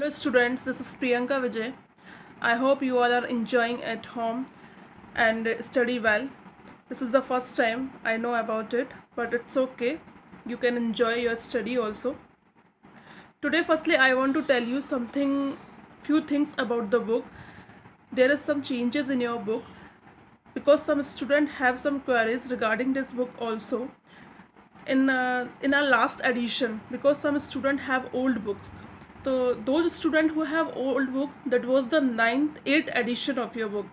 Hello students, this is Priyanka Vijay. I hope you all are enjoying at home and study well. This is the first time I know about it, but it's okay. You can enjoy your study also. Today firstly I want to tell you few things about the book. There is some changes in your book because some students have some queries regarding this book also. In our last edition, because some students have old books, so those students who have old book, that was the 8th edition of your book,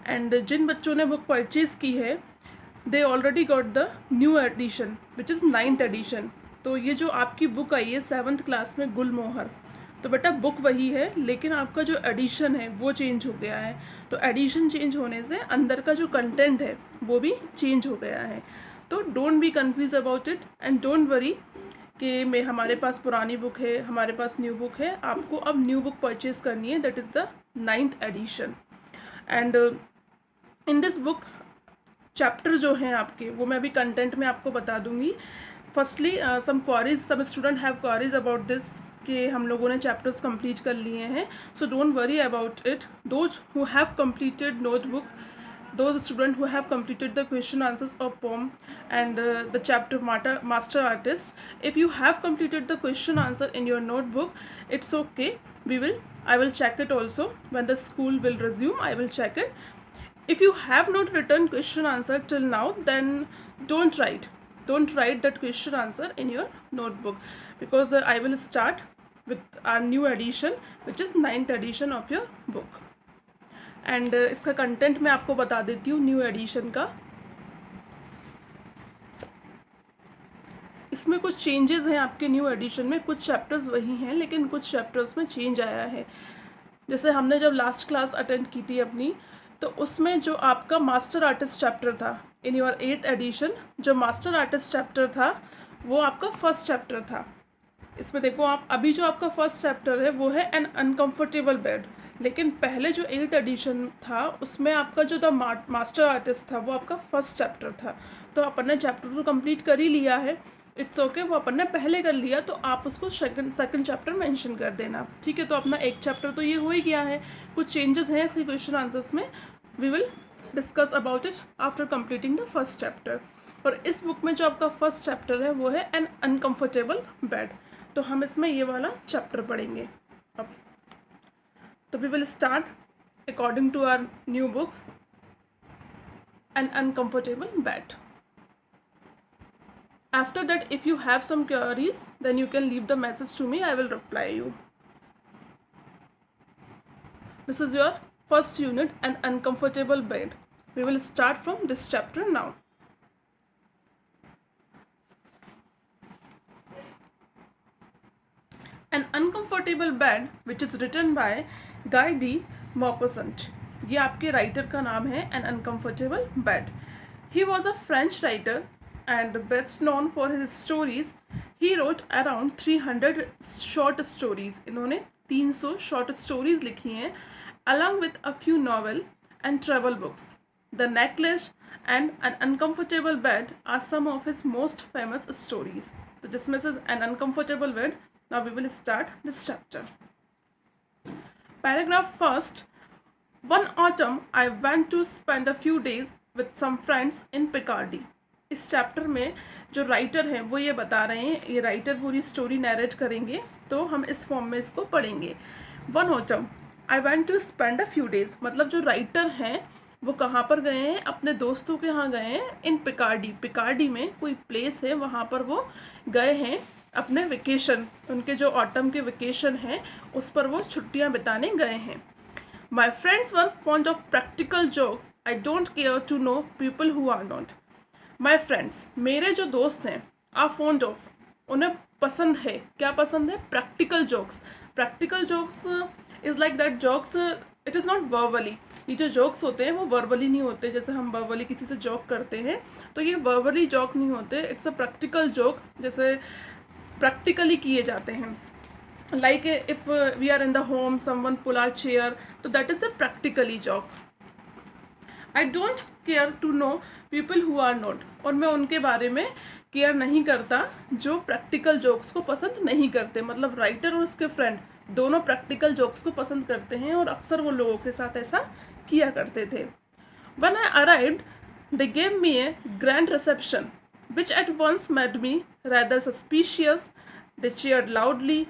and जिन बच्चों ने book purchase की है they already got the new edition which is 9th edition. तो ये जो आपकी book आई है 7th class में गुलमोहर, तो बेटा बुक वही है लेकिन आपका जो एडिशन है वो चेंज हो गया है. तो एडिशन चेंज होने से अंदर का जो कंटेंट है वो भी चेंज हो गया है. तो don't be confuse about it and don't worry कि हमारे पास पुरानी बुक है, हमारे पास न्यू बुक है. आपको अब न्यू बुक परचेज करनी है, that is the 9th edition. And in this book chapter जो हैं आपके वो मैं अभी कंटेंट में आपको बता दूंगी. Firstly some queries, some student have queries about this कि हम लोगों ने चैप्टर्स कंप्लीट कर लिए हैं. So don't worry about it. Those who have completed notebook, those students who have completed the question answers of poem and the chapter master artist, if you have completed the question answer in your notebook, it's okay. I will check it also when the school will resume. I will check it. If you have not written question answer till now, then don't write that question answer in your notebook, because I will start with our new edition, which is 9th edition of your book. And इसका content मैं आपको बता देती हूँ new addition का. इसमें कुछ changes हैं आपके न्यू एडिशन में. कुछ चैप्टर्स वही हैं लेकिन कुछ चैप्टर्स में चेंज आया है. जैसे हमने जब लास्ट क्लास अटेंड की थी अपनी, तो उसमें जो आपका मास्टर आर्टिस्ट चैप्टर था इन योर 8th एडिशन, जो मास्टर आर्टिस्ट चैप्टर था वो आपका फर्स्ट चैप्टर था. इसमें देखो आप, अभी जो आपका फर्स्ट चैप्टर है वो है एन अनकम्फर्टेबल बेड, लेकिन पहले जो 8th एडिशन था उसमें आपका जो द मास्टर आर्टिस्ट था वो आपका फर्स्ट चैप्टर था. तो अपन ने चैप्टर तो कंप्लीट कर ही लिया है, इट्स ओके. वो अपन ने पहले कर लिया तो आप उसको सेकंड चैप्टर मेंशन कर देना, ठीक है. तो अपना एक चैप्टर तो ये हो ही गया है. कुछ चेंजेस हैं इसके क्वेश्चन आंसर्स में, we will discuss about it after completing the first chapter. और इस बुक में जो आपका फर्स्ट चैप्टर है वो है एन अनकम्फर्टेबल बेड. तो हम इसमें ये वाला चैप्टर पढ़ेंगे अब. तो we will start according to our new book, an uncomfortable bed. After that, if you have some queries, then you can leave the message to me. I will reply you. This is your first unit, an uncomfortable bed. We will start from this chapter now. An uncomfortable bed, which is written by Guy de Maupassant. ये आपके writer का नाम है, an uncomfortable bed. He was a French writer and best known for his stories. He wrote around 300 short stories. इन्होंने 300 short stories लिखी हैं, along with a few novel and travel books. The Necklace and An Uncomfortable Bed are some of his most famous stories. तो जिसमें से An Uncomfortable Bed. Now we will start this chapter. Paragraph first. One autumn I went to spend a few days with some friends in Picardy. इस chapter में जो writer हैं वो ये बता रहे हैं, ये राइटर पूरी स्टोरी नैरेट करेंगे, तो हम इस फॉर्म में इसको पढ़ेंगे. One autumn I went to spend a few days, मतलब जो राइटर हैं वो कहाँ पर गए हैं, अपने दोस्तों के यहाँ गए हैं. इन पिकार्डी, पिकार्डी में कोई प्लेस है, वहाँ पर वो गए हैं अपने वेकेशन, उनके जो ऑटम के वेकेशन हैं उस पर वो छुट्टियाँ बिताने गए हैं. My friends were fond of practical jokes. I don't care to know people who are not. My friends, मेरे जो दोस्त हैं, आर फॉन्ड ऑफ, उन्हें पसंद है, क्या पसंद है, practical jokes. Practical jokes is like that jokes, it is not verbally. ये जो जोक्स होते हैं वो वर्बली नहीं होते, जैसे हम वर्बली किसी से जोक करते हैं, तो ये वर्बली जोक नहीं होते. इट्स अ प्रैक्टिकल जोक, जैसे प्रैक्टिकली किए जाते हैं. Like if we are in the home, someone pull our chair, तो that is a practically joke. I don't care to know people who are not, और मैं उनके बारे में केयर नहीं करता जो प्रैक्टिकल जोक्स को पसंद नहीं करते. मतलब राइटर और उसके फ्रेंड दोनों प्रैक्टिकल जोक्स को पसंद करते हैं और अक्सर वो लोगों के साथ ऐसा किया करते थे। When I arrived, they gave me a grand reception, which at once made me rather suspicious. They cheered loudly,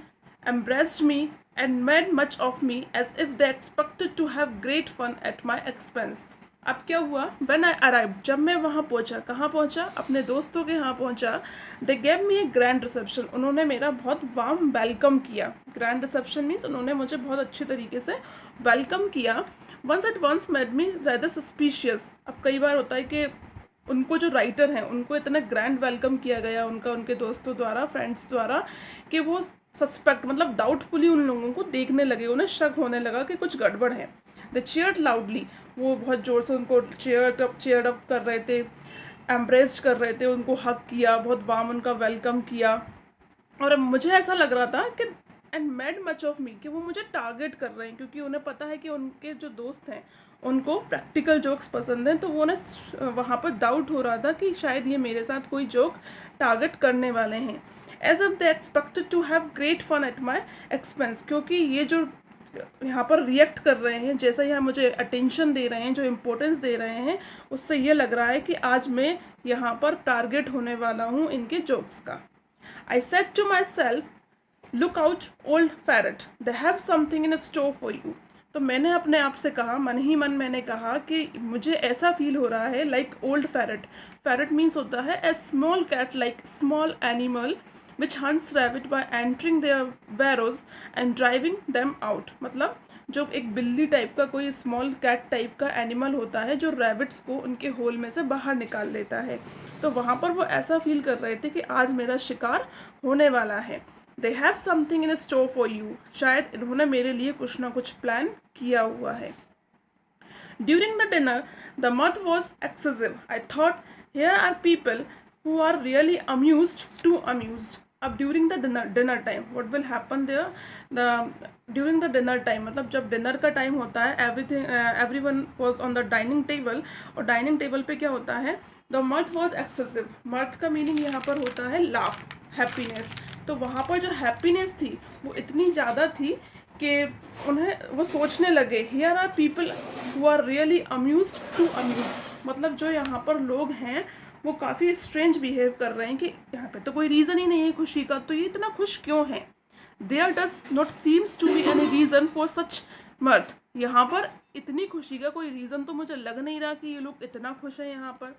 embraced me, and made much of me as if they expected to have great fun at my expense. अब क्या हुआ? When I arrived, जब मैं वहाँ पहुँचा, कहाँ पहुँचा? अपने दोस्तों के यहाँ पहुँचा। They gave me a grand reception. उन्होंने मेरा बहुत वार्म वेलकम किया। ग्रैंड रिसेप्शन मीन्स उन्होंने मुझे बहुत अच्छे तरीके से वेलकम किया। Once at once made me rather suspicious. अब कई बार होता है कि उनको जो राइटर हैं उनको इतना ग्रैंड वेलकम किया गया उनके दोस्तों द्वारा, फ्रेंड्स द्वारा, कि वो सस्पेक्ट मतलब डाउटफुली उन लोगों को देखने लगे, उन्हें शक होने लगा कि कुछ गड़बड़ है। द cheered loudly, वो बहुत ज़ोर से उनको cheered up कर रहे थे, एम्ब्रेस्ड कर रहे थे, उनको हक किया, बहुत वार्म उनका वेलकम किया। और अब मुझे ऐसा लग रहा था कि and made much of me, कि वो मुझे टारगेट कर रहे हैं, क्योंकि उन्हें पता है कि उनके जो दोस्त हैं उनको प्रैक्टिकल जोक्स पसंद हैं। तो वो उन्हें वहाँ पर डाउट हो रहा था कि शायद ये मेरे साथ कोई जोक टारगेट करने वाले हैं। As if they expected to have great fun at my expense, क्योंकि ये जो यहाँ पर रिएक्ट कर रहे हैं, जैसा यहाँ मुझे अटेंशन दे रहे हैं, जो इम्पोर्टेंस दे रहे हैं, उससे ये लग रहा है कि आज मैं यहाँ पर टारगेट होने वाला हूँ इनके जोक्स का। I said to myself, look out old ferret, they have something in store for you. तो मैंने अपने आप से कहा, मन ही मन मैंने कहा कि मुझे ऐसा फील हो रहा है like old ferret. Ferret means होता है a small cat like small animal which hunts rabbit by entering their burrows and driving them out। मतलब जो एक बिल्ली टाइप का कोई स्मॉल कैट टाइप का एनिमल होता है जो रैबिट्स को उनके होल में से बाहर निकाल लेता है। तो वहाँ पर वो ऐसा फील कर रहे थे कि आज मेरा शिकार होने वाला है। दे have something in store for you, शायद इन्होंने मेरे लिए कुछ ना कुछ प्लान किया हुआ है। During the dinner the mirth was excessive. I thought here are people who are really amused to amused। अब during the dinner time what will happen there, during the dinner time मतलब जब dinner का time होता है, everyone was on the dining table, और dining table पे क्या होता है, the mirth was excessive. mirth का मीनिंग यहाँ पर होता है लाफ, हैप्पीनेस। तो वहाँ पर जो हैप्पीनेस थी वो इतनी ज़्यादा थी कि उन्हें वो सोचने लगे, here are people who are really amused to amuse. मतलब जो यहाँ पर लोग हैं वो काफ़ी स्ट्रेंज बिहेव कर रहे हैं कि यहाँ पे तो कोई रीज़न ही नहीं है खुशी का, तो ये इतना खुश क्यों है। There does not seems to be any reason for such mirth। यहाँ पर इतनी खुशी का कोई रीज़न तो मुझे लग नहीं रहा कि ये लोग इतना खुश हैं यहाँ पर।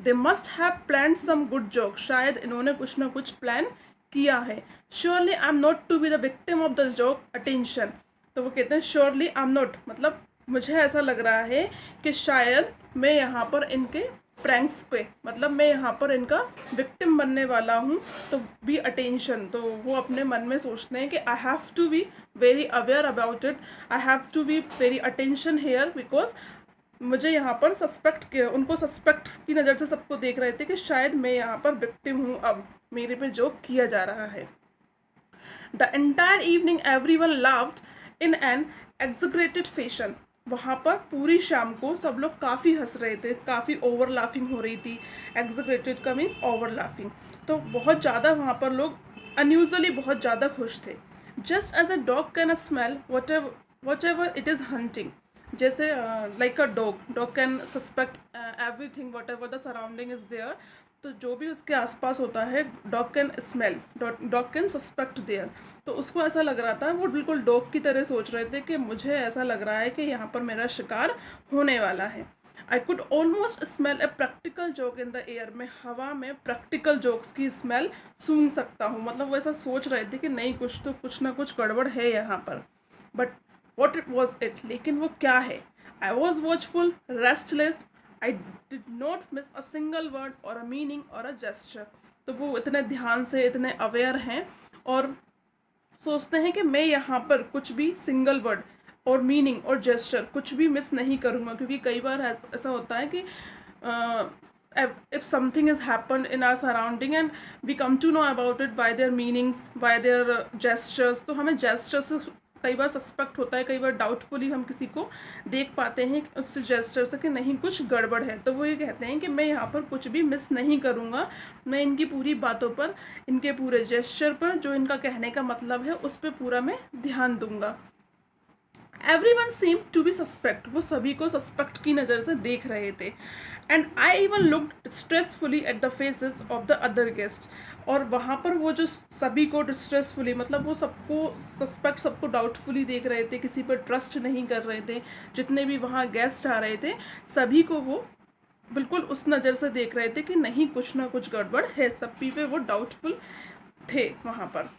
They must have plan some good joke, शायद इन्होंने कुछ ना कुछ प्लान किया है। Surely I am not to be the victim of the joke attention. तो वो कहते हैं श्योरली आई एम नॉट, मतलब मुझे ऐसा लग रहा है कि शायद मैं यहाँ पर इनके प्रैंक्स पे, मतलब मैं यहाँ पर इनका विक्टिम बनने वाला हूँ। तो बी अटेंशन, तो वो अपने मन में सोचते हैं कि I have to be very aware about it, I have to be very attention here, because मुझे यहाँ पर उनको सस्पेक्ट की नज़र से सबको देख रहे थे कि शायद मैं यहाँ पर विक्टिम हूँ, अब मेरे पे जोक किया जा रहा है। The entire evening everyone laughed in an exaggerated fashion. वहाँ पर पूरी शाम को सब लोग काफ़ी हंस रहे थे, काफ़ी ओवर लाफिंग हो रही थी। एक्सग्रेटेड का मीन्स ओवर लाफिंग। तो बहुत ज़्यादा वहाँ पर लोग अनयूजुअली बहुत ज़्यादा खुश थे। Just as a dog can smell whatever it is hunting. जैसे like a dog can suspect everything whatever the surrounding is there. तो जो भी उसके आसपास होता है dog can smell, dog can suspect there. तो उसको ऐसा लग रहा था, वो बिल्कुल डॉग की तरह सोच रहे थे कि मुझे ऐसा लग रहा है कि यहाँ पर मेरा शिकार होने वाला है। I could almost smell a practical joke in the air. में हवा में प्रैक्टिकल जोक्स की स्मेल सूंघ सकता हूँ। मतलब वो ऐसा सोच रहे थे कि नहीं, कुछ ना कुछ गड़बड़ है यहाँ पर। But what it was it, लेकिन वो क्या है। I was watchful, restless, I did not miss a single word और अ मीनिंग और अ जेस्चर। तो वो इतने ध्यान से, इतने अवेयर हैं और सोचते हैं कि मैं यहाँ पर कुछ भी सिंगल वर्ड और मीनिंग और जेस्चर कुछ भी मिस नहीं करूँगा। क्योंकि कई बार ऐसा होता है कि if something has happened in our surrounding and we come to know about it by their meanings, by their gestures, तो हमें gestures से कई बार सस्पेक्ट होता है, कई बार डाउटफुली हम किसी को देख पाते हैं उस जेस्चर से कि नहीं कुछ गड़बड़ है, तो वो ये कहते हैं कि मैं यहाँ पर कुछ भी मिस नहीं करूँगा, मैं इनकी पूरी बातों पर, इनके पूरे जेस्चर पर, जो इनका कहने का मतलब है उस पर पूरा मैं ध्यान दूंगा। Everyone seemed to be suspect, वो सभी को सस्पेक्ट की नज़र से देख रहे थे। And I even looked stressfully at the faces of the other guest, और वहाँ पर वो जो सभी को डिस्ट्रेसफुली, मतलब वो सबको सस्पेक्ट, सबको डाउटफुली देख रहे थे, किसी पर ट्रस्ट नहीं कर रहे थे, जितने भी वहाँ गेस्ट आ रहे थे सभी को वो बिल्कुल उस नज़र से देख रहे थे कि नहीं कुछ ना कुछ गड़बड़ है, सभी पे वो डाउटफुल थे वहाँ पर।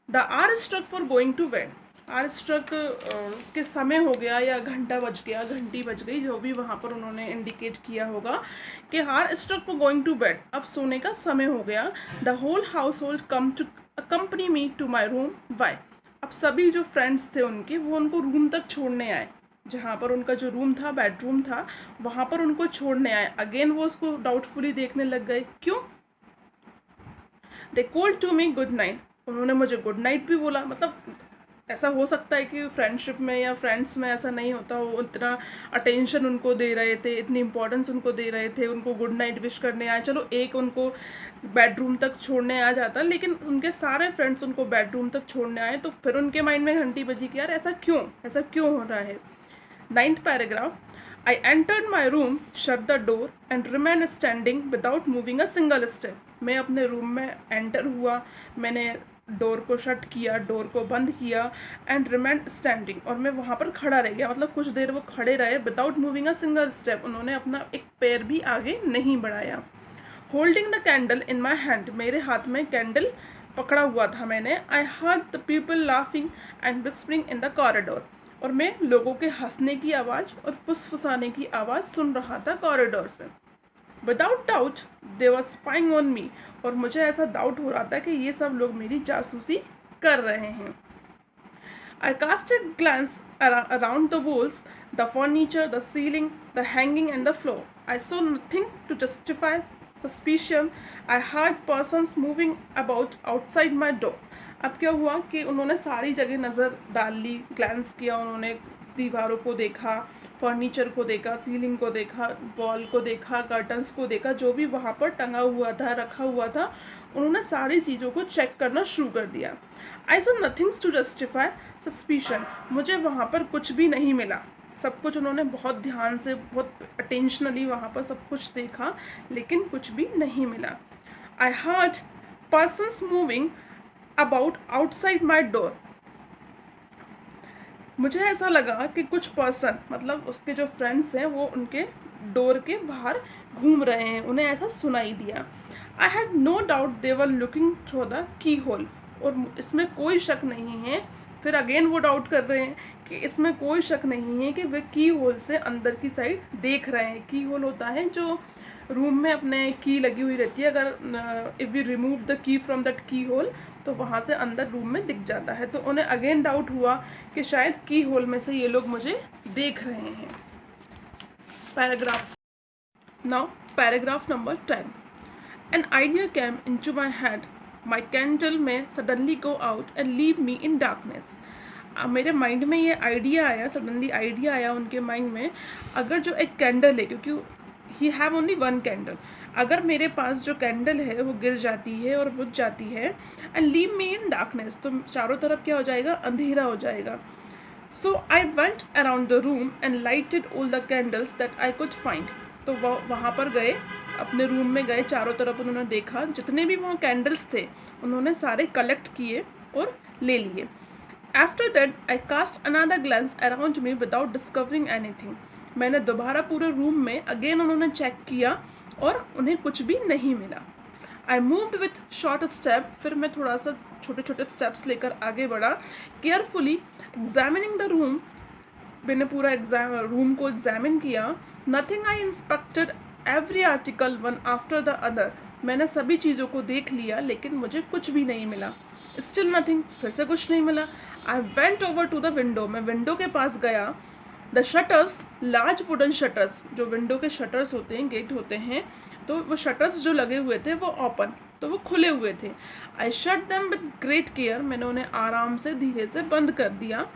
The hour struck for going to bed, hour struck के समय हो गया या घंटा बज गया, घंटी बज गई, जो भी वहाँ पर उन्होंने इंडिकेट किया होगा कि hour struck for going to bed, अब सोने का समय हो गया। The whole household come to accompany me to my room, why, अब सभी जो फ्रेंड्स थे उनके वो उनको रूम तक छोड़ने आए, जहाँ पर उनका जो रूम था, बेडरूम था, वहाँ पर उनको छोड़ने आए। अगेन वो उसको डाउटफुली देखने लग गए, क्यों? They called to me good night, उन्होंने मुझे गुड नाइट भी बोला। मतलब ऐसा हो सकता है कि फ्रेंडशिप में या फ्रेंड्स में ऐसा नहीं होता, वो इतना अटेंशन उनको दे रहे थे, इतनी इंपॉर्टेंस उनको दे रहे थे, उनको गुड नाइट विश करने आए, चलो एक उनको बेडरूम तक छोड़ने आ जाता, लेकिन उनके सारे फ्रेंड्स उनको बेडरूम तक छोड़ने आए, तो फिर उनके माइंड में घंटी बजी कि यार ऐसा क्यों हो रहा है। 9th paragraph, I entered my room, shut the door and remain standing without moving a single step, मैं अपने रूम में एंटर हुआ, मैंने डोर को शट किया, डोर को बंद किया, एंड रिमेन स्टैंडिंग, और मैं वहाँ पर खड़ा रह गया, मतलब कुछ देर वो खड़े रहे, without moving a single step, उन्होंने अपना एक पैर भी आगे नहीं बढ़ाया। Holding the candle in my hand, मेरे हाथ में कैंडल पकड़ा हुआ था मैंने। I heard the people laughing and whispering in the corridor, और मैं लोगों के हंसने की आवाज़ और फुसफुसाने की आवाज़ सुन रहा था कॉरिडोर से। Without doubt they were spying on me, और मुझे ऐसा डाउट हो रहा था कि ये सब लोग मेरी जासूसी कर रहे हैं। I cast a glance around the walls, the furniture, the ceiling, the hanging and the floor. I saw nothing to justify suspicion. I heard persons moving about outside my door. अब क्या हुआ कि उन्होंने सारी जगह नज़र डाल ली, ग्लांस किया, उन्होंने दीवारों को देखा, फर्नीचर को देखा, सीलिंग को देखा, वॉल को देखा, कर्टन्स को देखा, जो भी वहाँ पर टंगा हुआ था, रखा हुआ था, उन्होंने सारी चीज़ों को चेक करना शुरू कर दिया। I saw nothings to justify suspicion, मुझे वहाँ पर कुछ भी नहीं मिला। सब कुछ उन्होंने बहुत ध्यान से, बहुत अटेंशनली वहाँ पर सब कुछ देखा, लेकिन कुछ भी नहीं मिला। आई heard persons moving about outside my door, मुझे ऐसा लगा कि कुछ पर्सन, मतलब उसके जो फ्रेंड्स हैं, वो उनके डोर के बाहर घूम रहे हैं, उन्हें ऐसा सुनाई दिया। I had no doubt they were looking through the keyhole, और इसमें कोई शक नहीं है, फिर अगेन वो डाउट कर रहे हैं कि इसमें कोई शक नहीं है कि वे की होल से अंदर की साइड देख रहे हैं। की होल होता है जो रूम में अपने की लगी हुई रहती है, अगर if we remove the key from that keyhole तो वहाँ से अंदर रूम में दिख जाता है। तो उन्हें अगेन डाउट हुआ कि शायद की होल में से ये लोग मुझे देख रहे हैं। Paragraph now, paragraph number 10, an idea came into my head, my candle may suddenly go out and leave me in darkness. मेरे माइंड में ये आइडिया आया, सडनली आइडिया आया उनके माइंड में, अगर जो एक कैंडल है, क्योंकि he have only one candle, अगर मेरे पास जो कैंडल है वो गिर जाती है और बुझ जाती है, and leave me in darkness, तो चारों तरफ क्या हो जाएगा, अंधेरा हो जाएगा। So I went around the room and lighted all the candles that I could find, तो वहाँ पर गए, अपने रूम में गए, चारों तरफ उन्होंने देखा, जितने भी वहाँ कैंडल्स थे उन्होंने सारे कलेक्ट किए और ले लिए। After that I cast another glance around me without discovering anything, मैंने दोबारा पूरे रूम में अगेन उन्होंने चेक किया और उन्हें कुछ भी नहीं मिला। I moved with short step, फिर मैं थोड़ा सा छोटे छोटे स्टेप्स लेकर आगे बढ़ा, केयरफुली एग्जामिनिंग द रूम, मैंने पूरा रूम को एग्जामिन किया। Nothing, I inspected every article one after the other, मैंने सभी चीज़ों को देख लिया लेकिन मुझे कुछ भी नहीं मिला। स्टिल नथिंग, फिर से कुछ नहीं मिला। I went over to the window, मैं विंडो के पास गया। The shutters, large wooden shutters, जो विंडो के शटर्स होते हैं, गेट होते हैं, तो वो शटर्स जो लगे हुए थे वो ओपन, तो वो खुले हुए थे। I shut them with great care, मैंने उन्हें आराम से धीरे से बंद कर दिया।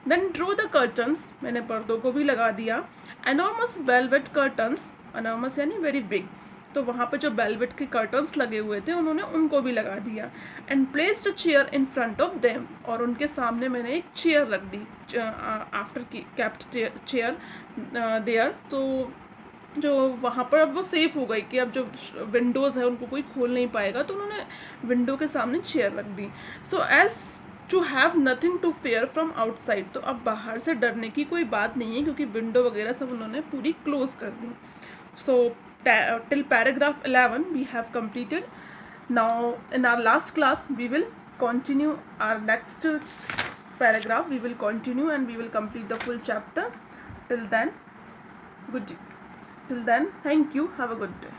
देन ड्रो द कर्टन्स, मैंने पर्दों को भी लगा दिया। एनॉर्मस वेलवेट कर्टन्स, एनॉर्मस यानी वेरी बिग, तो वहाँ पे जो वेलवेट के कर्टन्स लगे हुए थे उन्होंने उनको भी लगा दिया। And placed a chair in front of them, और उनके सामने मैंने एक चेयर रख दी आफ्टर केप्ट चेयर देयर। तो जो वहाँ पर अब वो सेफ हो गई कि अब जो विंडोज़ है उनको कोई खोल नहीं पाएगा, तो उन्होंने विंडो के सामने चेयर रख दी। So as to have nothing to fear from outside, तो अब बाहर से डरने की कोई बात नहीं है क्योंकि विंडो वगैरह सब उन्होंने पूरी क्लोज कर दी। सो till paragraph 11 we have completed. Now in our last class we will continue our next paragraph, we will continue and we will complete the full chapter. Till then, thank you, have a good day.